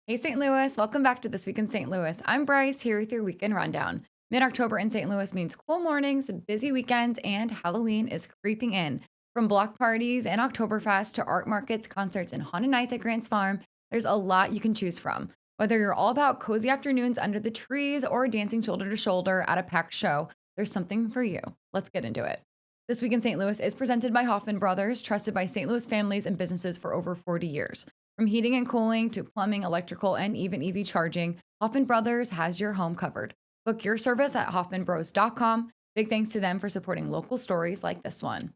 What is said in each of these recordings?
Hey St. Louis, welcome back to This Week in St. Louis. I'm Brice here with your weekend rundown. Mid October in St. Louis means cool mornings, busy weekends, and Halloween is creeping in. From block parties and Oktoberfest to art markets, concerts, and haunted nights at Grant's Farm, there's a lot you can choose from. Whether you're all about cozy afternoons under the trees or dancing shoulder to shoulder at a packed show, there's something for you. Let's get into it. This Week in St. Louis is presented by Hoffmann Brothers, trusted by St. Louis families and businesses for over 40 years. From heating and cooling to plumbing, electrical, and even EV charging, Hoffmann Brothers has your home covered. Book your service at hoffmannbros.com. Big thanks to them for supporting local stories like this one.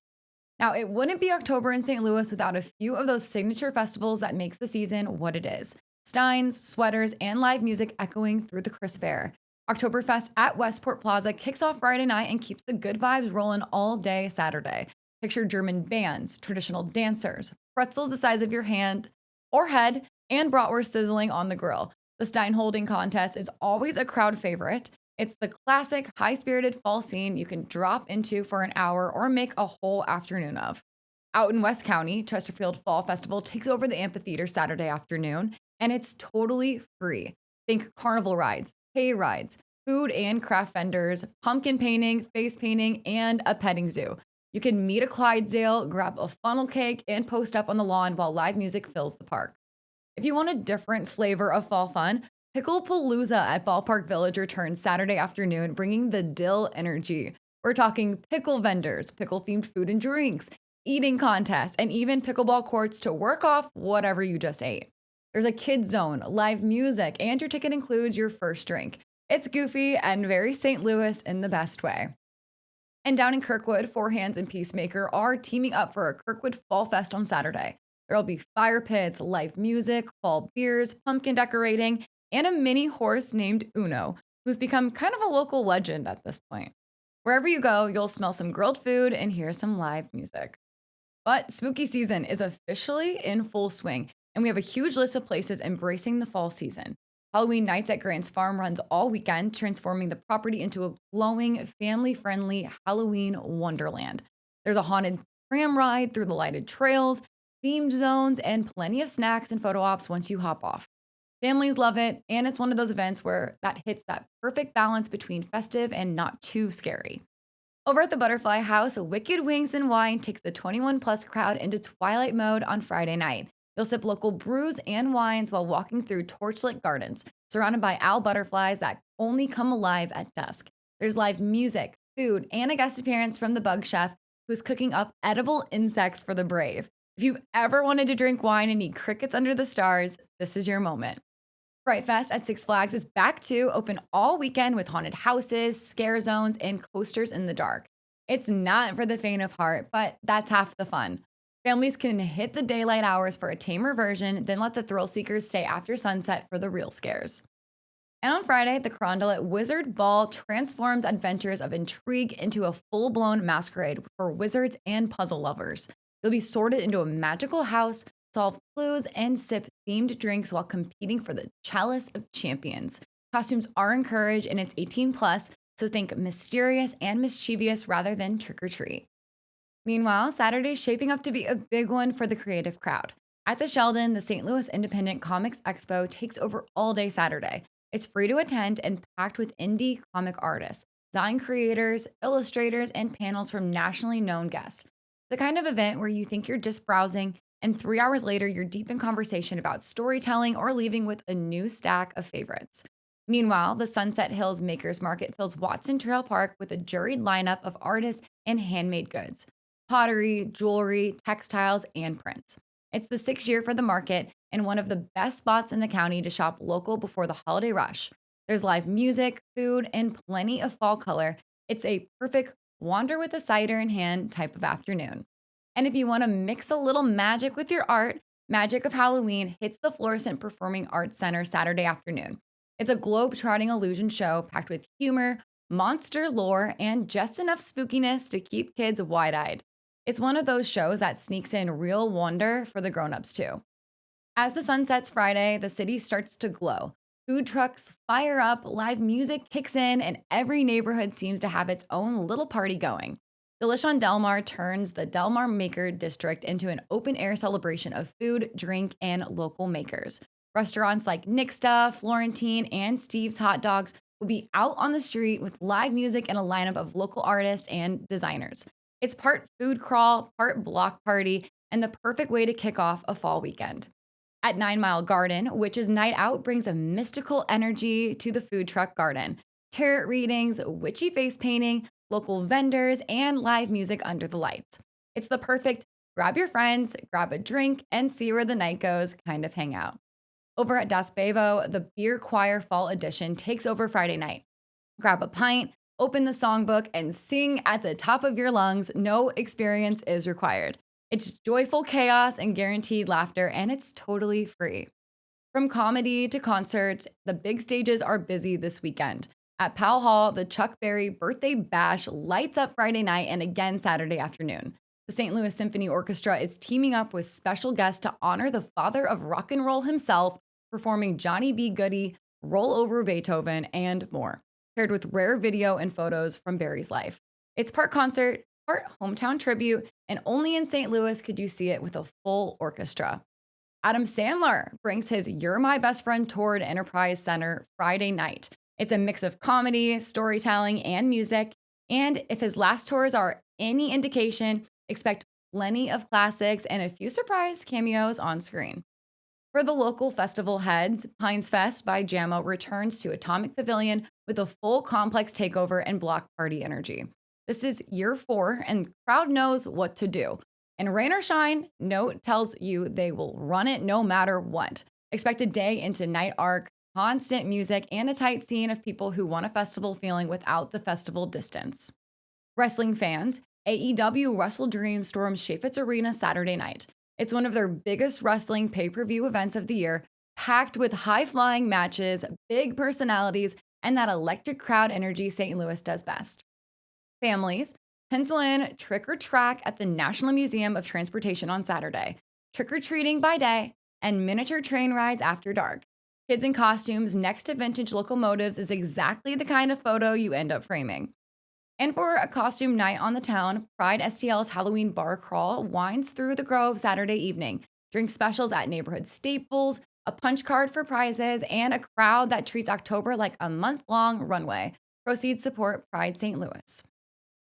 Now, it wouldn't be October in St. Louis without a few of those signature festivals that makes the season what it is. Steins, sweaters, and live music echoing through the crisp air. Oktoberfest at Westport Plaza kicks off Friday night and keeps the good vibes rolling all day Saturday. Picture German bands, traditional dancers, pretzels the size of your hand or head, and bratwurst sizzling on the grill. The Stein holding contest is always a crowd favorite. It's the classic, high-spirited fall scene you can drop into for an hour or make a whole afternoon of. Out in West County, Chesterfield Fall Festival takes over the amphitheater Saturday afternoon, and it's totally free. Think carnival rides, hay rides, food and craft vendors, pumpkin painting, face painting, and a petting zoo. You can meet a Clydesdale, grab a funnel cake, and post up on the lawn while live music fills the park. If you want a different flavor of fall fun, Pickle Palooza at Ballpark Village returns Saturday afternoon, bringing the dill energy. We're talking pickle vendors, pickle-themed food and drinks, eating contests, and even pickleball courts to work off whatever you just ate. There's a kids zone, live music, and your ticket includes your first drink. It's goofy and very St. Louis in the best way. And down in Kirkwood, Four Hands and Peacemaker are teaming up for a Kirkwood Fall Fest on Saturday. There'll be fire pits, live music, fall beers, pumpkin decorating, and a mini horse named Uno, who's become kind of a local legend at this point. Wherever you go, you'll smell some grilled food and hear some live music. But spooky season is officially in full swing, and we have a huge list of places embracing the fall season. Halloween Nights at Grant's Farm runs all weekend, transforming the property into a glowing, family-friendly Halloween wonderland. There's a haunted tram ride through the lighted trails, themed zones, and plenty of snacks and photo ops once you hop off. Families love it, and it's one of those events where that hits that perfect balance between festive and not too scary. Over at the Butterfly House, Wicked Wings and Wine takes the 21-plus crowd into Twilight mode on Friday night. You'll sip local brews and wines while walking through torchlit gardens, surrounded by owl butterflies that only come alive at dusk. There's live music, food, and a guest appearance from the bug chef who's cooking up edible insects for the brave. If you've ever wanted to drink wine and eat crickets under the stars, this is your moment. Fright Fest at Six Flags is back to open all weekend with haunted houses, scare zones, and coasters in the dark. It's not for the faint of heart, but that's half the fun. Families can hit the daylight hours for a tamer version, then let the thrill seekers stay after sunset for the real scares. And on Friday, the Carondelet Wizard Ball transforms adventures of intrigue into a full-blown masquerade for wizards and puzzle lovers. You'll be sorted into a magical house, solve clues, and sip themed drinks while competing for the Chalice of Champions. Costumes are encouraged and it's 18 plus, so think mysterious and mischievous rather than trick or treat. Meanwhile, Saturday's shaping up to be a big one for the creative crowd. At the Sheldon, the St. Louis Independent Comics Expo takes over all day Saturday. It's free to attend and packed with indie comic artists, design creators, illustrators, and panels from nationally known guests. The kind of event where you think you're just browsing, and 3 hours later, you're deep in conversation about storytelling or leaving with a new stack of favorites. Meanwhile, the Sunset Hills Makers Market fills Watson Trail Park with a juried lineup of artists and handmade goods. Pottery, jewelry, textiles, and prints. It's the 6th year for the market and one of the best spots in the county to shop local before the holiday rush. There's live music, food, and plenty of fall color. It's a perfect wander with a cider in hand type of afternoon. And if you want to mix a little magic with your art, Magic of Halloween hits the Florissant Performing Arts Center Saturday afternoon. It's a globe-trotting illusion show packed with humor, monster lore, and just enough spookiness to keep kids wide-eyed. It's one of those shows that sneaks in real wonder for the grown-ups too. As the sun sets Friday, the city starts to glow. Food trucks fire up, live music kicks in, and every neighborhood seems to have its own little party going. Delish on Delmar turns the Delmar Maker District into an open-air celebration of food, drink, and local makers. Restaurants like Nixta, Florentine, and Steve's Hot Dogs will be out on the street with live music and a lineup of local artists and designers. It's part food crawl, part block party, and the perfect way to kick off a fall weekend. At 9 Mile Garden, Witch's Night Out brings a mystical energy to the food truck garden. Tarot readings, witchy face painting, local vendors, and live music under the lights. It's the perfect grab your friends, grab a drink, and see where the night goes kind of hangout. Over at Das Bevo, the Beer Choir Fall Edition takes over Friday night. Grab a pint, open the songbook, and sing at the top of your lungs. No experience is required. It's joyful chaos and guaranteed laughter, and it's totally free. From comedy to concerts, the big stages are busy this weekend. At Powell Hall, the Chuck Berry Birthday Bash lights up Friday night and again Saturday afternoon. The St. Louis Symphony Orchestra is teaming up with special guests to honor the father of rock and roll himself, performing Johnny B. Goody, Roll Over Beethoven, and more, paired with rare video and photos from Barry's life. It's part concert, part hometown tribute, and only in St. Louis could you see it with a full orchestra. Adam Sandler brings his You're My Best Friend tour to Enterprise Center Friday night. It's a mix of comedy, storytelling, and music, and if his last tours are any indication, expect plenty of classics and a few surprise cameos on screen. For the local festival heads, Pines Fest by JAMO returns to Atomic Pavilion with a full complex takeover and block party energy. This is year 4, and the crowd knows what to do. And rain or shine, Note tells you they will run it no matter what. Expect a day into night arc, constant music, and a tight scene of people who want a festival feeling without the festival distance. Wrestling fans, AEW Wrestle Dream storms Chaifetz Arena Saturday night. It's one of their biggest wrestling pay-per-view events of the year, packed with high-flying matches, big personalities, and that electric crowd energy St. Louis does best. Families, pencil in Trick or Track at the National Museum of Transportation on Saturday, trick-or-treating by day, and miniature train rides after dark. Kids in costumes next to vintage locomotives is exactly the kind of photo you end up framing. And for a costume night on the town, Pride STL's Halloween bar crawl winds through the Grove Saturday evening. Drink specials at neighborhood staples, a punch card for prizes, and a crowd that treats October like a month-long runway. Proceeds support Pride St. Louis.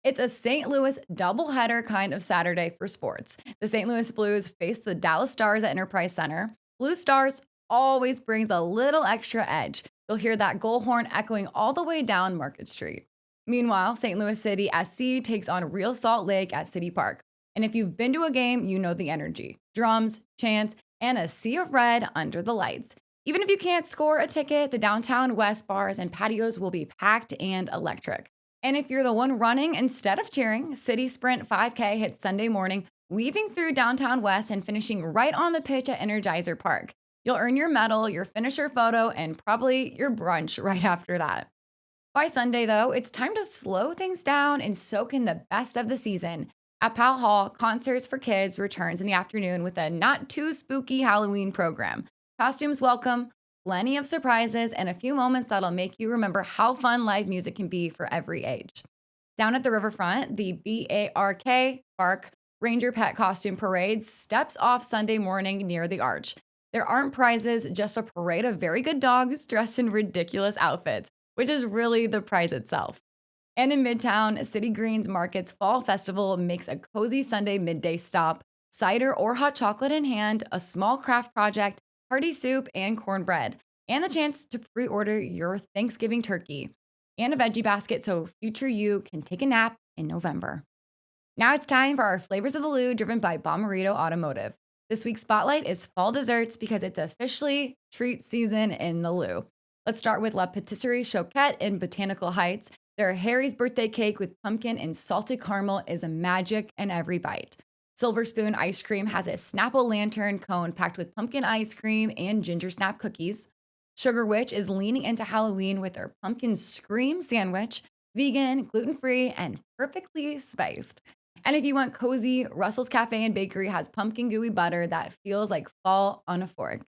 It's a St. Louis doubleheader kind of Saturday for sports. The St. Louis Blues face the Dallas Stars at Enterprise Center. Blue Stars always brings a little extra edge. You'll hear that goal horn echoing all the way down Market Street. Meanwhile, St. Louis City SC takes on Real Salt Lake at CITYPARK. And if you've been to a game, you know the energy. Drums, chants, and a sea of red under the lights. Even if you can't score a ticket, the downtown West bars and patios will be packed and electric. And if you're the one running instead of cheering, City Sprint 5K hits Sunday morning, weaving through downtown West and finishing right on the pitch at Energizer Park. You'll earn your medal, your finisher photo, and probably your brunch right after that. By Sunday, though, it's time to slow things down and soak in the best of the season. At Powell Hall, Concerts for Kids returns in the afternoon with a not-too-spooky Halloween program. Costumes welcome, plenty of surprises, and a few moments that'll make you remember how fun live music can be for every age. Down at the riverfront, the BARK Ranger Pet Costume Parade steps off Sunday morning near the Arch. There aren't prizes, just a parade of very good dogs dressed in ridiculous outfits, which is really the prize itself. And in Midtown, City Greens Market's Fall Festival makes a cozy Sunday midday stop, cider or hot chocolate in hand, a small craft project, hearty soup, and cornbread, and the chance to pre-order your Thanksgiving turkey, and a veggie basket so future you can take a nap in November. Now it's time for our Flavors of the Lou, driven by Bommarito Automotive. This week's spotlight is fall desserts because it's officially treat season in the Lou. Let's start with La Patisserie Choquette in Botanical Heights. Their Harry's birthday cake with pumpkin and salted caramel is a magic in every bite. Silver Spoon Ice Cream has a Snapple Lantern cone packed with pumpkin ice cream and ginger snap cookies. Sugar Witch is leaning into Halloween with their Pumpkin Scream sandwich, vegan, gluten-free, and perfectly spiced. And if you want cozy, Russell's Cafe and Bakery has pumpkin gooey butter that feels like fall on a fork.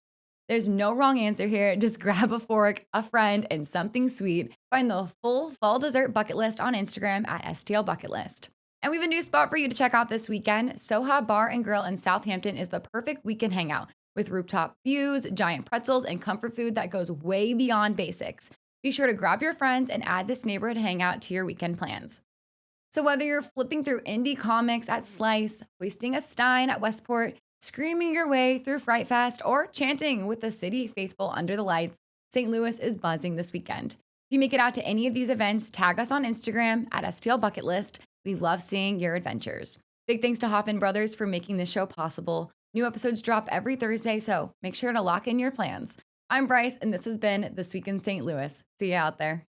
There's no wrong answer here. Just grab a fork, a friend, and something sweet. Find the full fall dessert bucket list on Instagram at STL Bucket List. And we have a new spot for you to check out this weekend. Soha Bar and Grill in Southampton is the perfect weekend hangout. with rooftop views, giant pretzels, and comfort food that goes way beyond basics. Be sure to grab your friends and add this neighborhood hangout to your weekend plans. So whether you're flipping through indie comics at Slice, hoisting a stein at Westport, screaming your way through Fright Fest, or chanting with the city faithful under the lights, St. Louis is buzzing this weekend. If you make it out to any of these events, tag us on Instagram at STL Bucket List. We love seeing your adventures. Big thanks to Hoffmann Brothers for making this show possible. New episodes drop every Thursday, so make sure to lock in your plans. I'm Brice, and this has been This Week in St. Louis. See you out there.